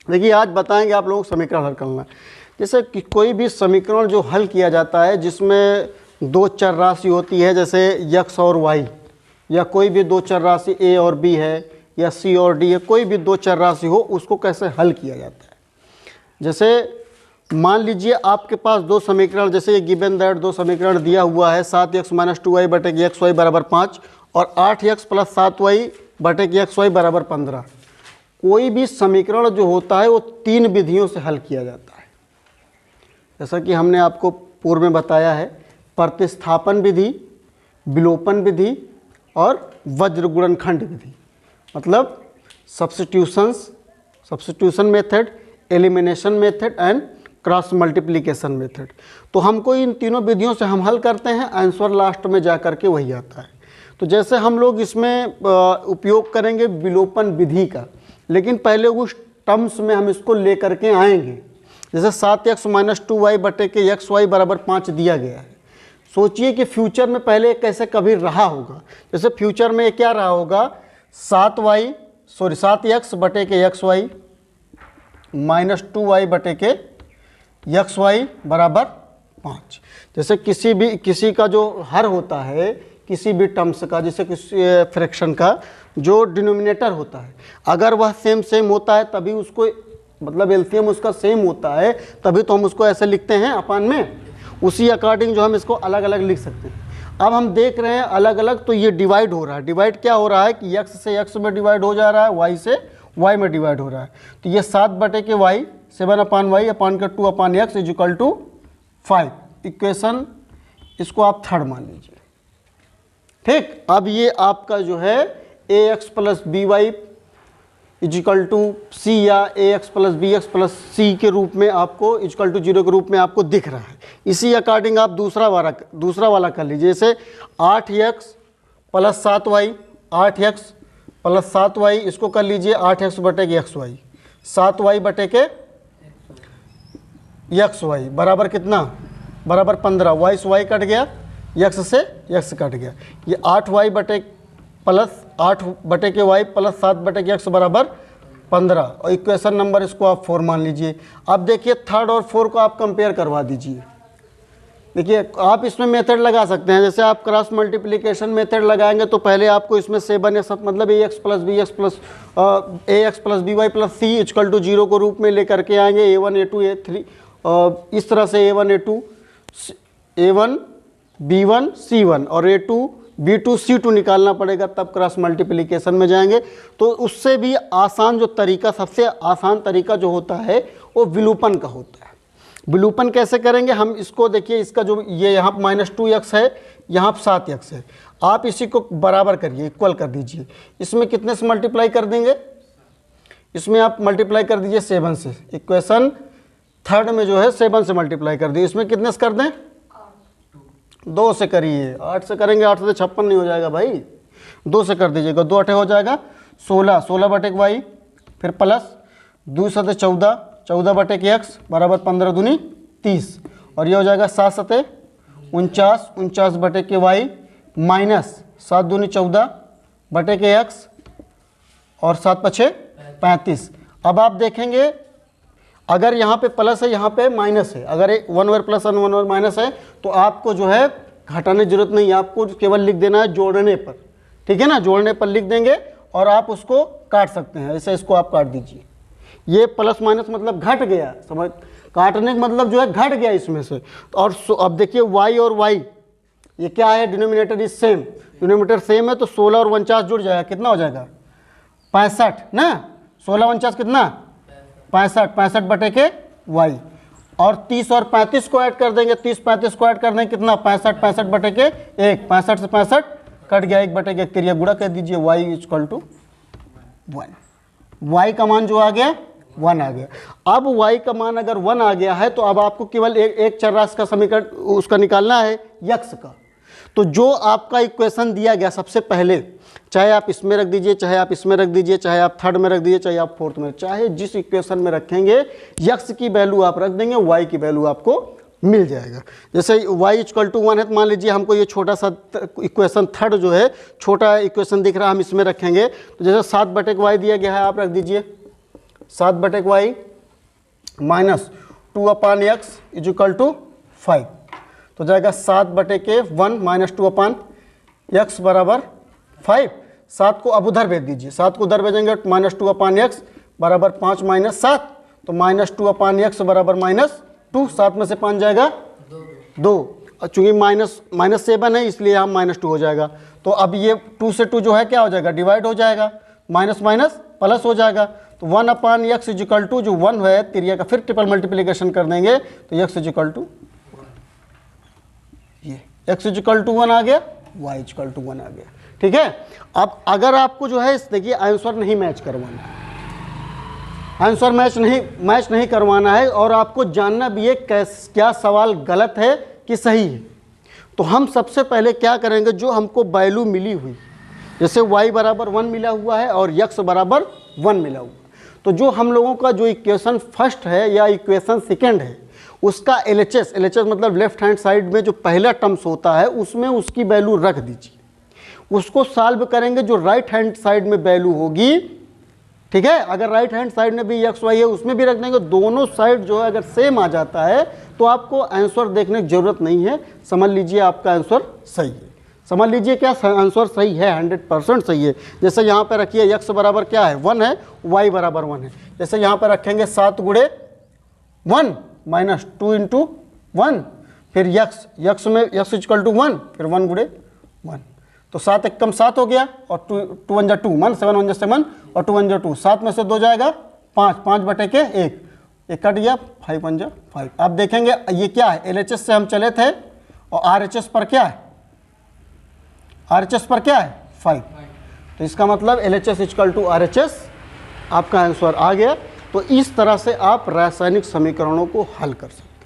देखिए आज बताएंगे आप लोगों को समीकरण हल करना। जैसे कि कोई भी समीकरण जो हल किया जाता है जिसमें दो चर राशि होती है, जैसे x और y, या कोई भी दो चर राशि a और b है या c और d है, कोई भी दो चर राशि हो उसको कैसे हल किया जाता है। जैसे मान लीजिए आपके पास दो समीकरण, जैसे ये गिवन दैट दो समीकरण दिया हुआ है 7x - 2y बटे कि xy बराबर 5 और 8x + 7y बटे कि xy बराबर 15। कोई भी समीकरण जो होता है वो तीन विधियों से हल किया जाता है। जैसा कि हमने आपको पूर्व में बताया है, प्रतिस्थापन विधि, विलोपन विधि और वज्र गुणनखंड विधि, मतलब substitution method, elimination method and cross multiplication method. तो हमको इन तीनों विधियों से हम हल करते हैं, आंसर लास्ट में जा कर के वही आता है। तो जैसे हम लोग इसमें उपयोग करेंगे विलोपन विधि का, लेकिन पहले उस टर्म्स में हम इसको ले करके आएंगे। जैसे 7x - 2y बटे के xy बराबर 5 दिया गया है। सोचिए कि फ्यूचर में पहले कैसे कभी रहा होगा। जैसे फ्यूचर में क्या रहा होगा, 7x बटे के xy - 2y बटे के xy बराबर 5। जैसे किसी का जो हर होता है किसी भी टर्म्स का, जैसे किसी फ्रैक्शन का जो डिनोमिनेटर होता है, अगर वह सेम होता है तभी उसको, मतलब एलसीएम उसका सेम होता है तभी तो हम उसको ऐसे लिखते हैं अपान में। उसी अकॉर्डिंग जो हम इसको अलग अलग लिख सकते हैं। अब हम देख रहे हैं अलग अलग, तो ये डिवाइड हो रहा है। डिवाइड क्या हो रहा है कि x से x में डिवाइड हो जा रहा है, y से y में डिवाइड हो रहा है। तो ये 7 बटे के y 7/y अपान का 2/x = 5। इक्वेशन इसको आप थर्ड मान लीजिए। ठीक, अब ये आपका जो है ax + by = c या ax + bx + c के रूप में आपको = 0 के रूप में आपको दिख रहा है। इसी अकॉर्डिंग आप दूसरा वाला कर लीजिए। जैसे 8x + 7y, 8x + 7y इसको कर लीजिए 8x बटे के xy, 7y बटे के xy बराबर कितना, बराबर 15। y से y कट गया, x से x कट गया। ये 8y बटे प्लस 8 बटे के y प्लस 7 बटे के x बराबर 15। और इक्वेशन नंबर इसको आप 4 मान लीजिए। अब देखिए थर्ड और 4 को आप कंपेयर करवा दीजिए। देखिए आप इसमें मेथड लगा सकते हैं। जैसे आप क्रॉस मल्टीप्लिकेशन मेथड लगाएंगे तो पहले आपको इसमें 7 या सब, मतलब ax + bx + ax + by + c = 0 को रूप में लेकर के आएंगे। a1 a2 a3 इस तरह से a1 a1 b1 c1 और a2 b2 c2 निकालना पड़ेगा, तब क्रॉस मल्टीप्लिकेशन में जाएंगे। तो उससे भी आसान जो तरीका, सबसे आसान तरीका जो होता है वो विलोपन का होता है। विलोपन कैसे करेंगे हम इसको देखिए, इसका जो ये यहाँ -2x है, यहाँ 7x है, आप इसी को बराबर करिए, इक्वल कर दीजिए। इसमें कितने से मल्टीप्लाई कर देंगे, इसमें आप मल्टीप्लाई कर दीजिए 7 से। इक्वेशन थर्ड में जो है 7 से मल्टीप्लाई कर दीजिए। इसमें कितने से कर दें, 2 से करिए। 8 से करेंगे, 8 से 56 नहीं हो जाएगा भाई, 2 से कर दीजिएगा। 2 8 हो जाएगा 16, 16 बटे के y, फिर प्लस 2 7 14, 14 बटे के x बराबर 15 दूनी 30। और ये हो जाएगा 7 7 49, 49 बटे के y माइनस 7 दूनी 14 बटे के x और 7 5 35। अब आप देखेंगे अगर यहाँ पे प्लस है, यहाँ पे माइनस है, अगर 1 ओवर प्लस और 1 ओवर माइनस है तो आपको जो है घटाने की जरूरत नहीं है, आपको केवल लिख देना है जोड़ने पर। ठीक है ना, जोड़ने पर लिख देंगे और आप उसको काट सकते हैं। ऐसे इसको आप काट दीजिए। ये प्लस माइनस मतलब घट गया, समझ, काटने का मतलब जो है घट गया इसमें से। और अब देखिए y और y ये क्या है, denominator is same, denominator same है तो 16 और 49 जुड़ जाएगा, कितना हो जाएगा 65 ना। 16 49 कितना 65, 65 बटे के y। और 30 और 35 को ऐड कर देंगे, 30 35 को ऐड कर देंगे कितना 65, 65 बटे के 1, 65 से 65 कट गया, 1 बटे के 1 क्रिया गुणा कर दीजिए, y = 1। y का मान जो आ गया 1 आ गया। अब y का मान अगर 1 आ गया है तो अब आपको केवल एक चर राशि का समीकरण उसका निकालना है, x का। तो जो आपका इक्वेशन दिया गया सबसे पहले, चाहे आप इसमें रख दीजिए, चाहे आप इसमें रख दीजिए, चाहे आप थर्ड में रख दीजिए, चाहे आप फोर्थ में, चाहे जिस इक्वेशन में रखेंगे x की वैल्यू आप रख देंगे, y की वैल्यू आपको मिल जाएगा। जैसे y = 1 है तो मान लीजिए हमको ये छोटा सा इक्वेशन थर्ड जो है, छोटा इक्वेशन दिख रहा है, हम इसमें रखेंगे। तो जैसे 7 बटे के y दिया गया है, आप रख दीजिए 7 बटे y minus 2/x is equal to 5। तो जाएगा 7 बटे के 1 माइनस 2/x बराबर 5। 7 को अब उधर भेज दीजिए, 7 को उधर भेजेंगे माइनस 2/x बराबर 5 माइनस 7, तो माइनस 2/x बराबर -2। 7 में से 5 जाएगा 2। चूँकि माइनस 7 है इसलिए यहाँ -2 हो जाएगा। तो अब ये 2 से 2 जो है क्या हो जाएगा, डिवाइड हो जाएगा, माइनस माइनस प्लस हो जाएगा। तो 1/x इज इक्वल टू जो 1 है तिरिया का फिर ट्रिपल मल्टीप्लिकेशन कर देंगे तो x इज इक्वल टू ये x इज इक्वल टू 1 आ गया, y इज इक्वल टू 1 आ गया। ठीक है। अब अगर आपको जो है देखिए आंसर नहीं मैच करवाना है, आंसर मैच नहीं करवाना है और आपको जानना भी है क्या सवाल गलत है कि सही है, तो हम सबसे पहले क्या करेंगे, जो हमको वैल्यू मिली हुई जैसे y बराबर 1 मिला हुआ है और x बराबर 1 मिला हुआ, तो जो हम लोगों का जो इक्वेशन फर्स्ट है या इक्वेशन सेकेंड है उसका LHS मतलब लेफ्ट हैंड साइड में जो पहला टर्म्स होता है उसमें उसकी वैल्यू रख दीजिए, उसको सॉल्व करेंगे जो राइट हैंड साइड में वैल्यू होगी। ठीक है, अगर राइट हैंड साइड में भी x y है उसमें भी रख देंगे, दोनों साइड जो है अगर सेम आ जाता है तो आपको आंसर देखने की जरूरत नहीं है, समझ लीजिए आपका आंसर सही है। समझ लीजिए क्या आंसर सही है, 100% सही है। जैसे यहाँ पे रखिए x बराबर क्या है 1 है, y बराबर 1 है, जैसे यहाँ पे रखेंगे 7 गुणे 1 माइनस 2 इंटू 1, फिर x में x इक्वल टू 1, फिर 1 गुणे 1, तो 7 एक कम 7 हो गया और 2 1 जा 2 1 7 1 जा 7 और 2 1 जा 2, 7 में से 2 जाएगा 5, 5 बटे के 1, एक कट गया, 5 1 जा 5। अब देखेंगे ये क्या है, LHS से हम चले थे और RHS पर क्या है, RHS पर क्या है 5, तो इसका मतलब LHS इक्वल टू RHS आपका आंसर आ गया। तो इस तरह से आप रासायनिक समीकरणों को हल कर सकते हैं।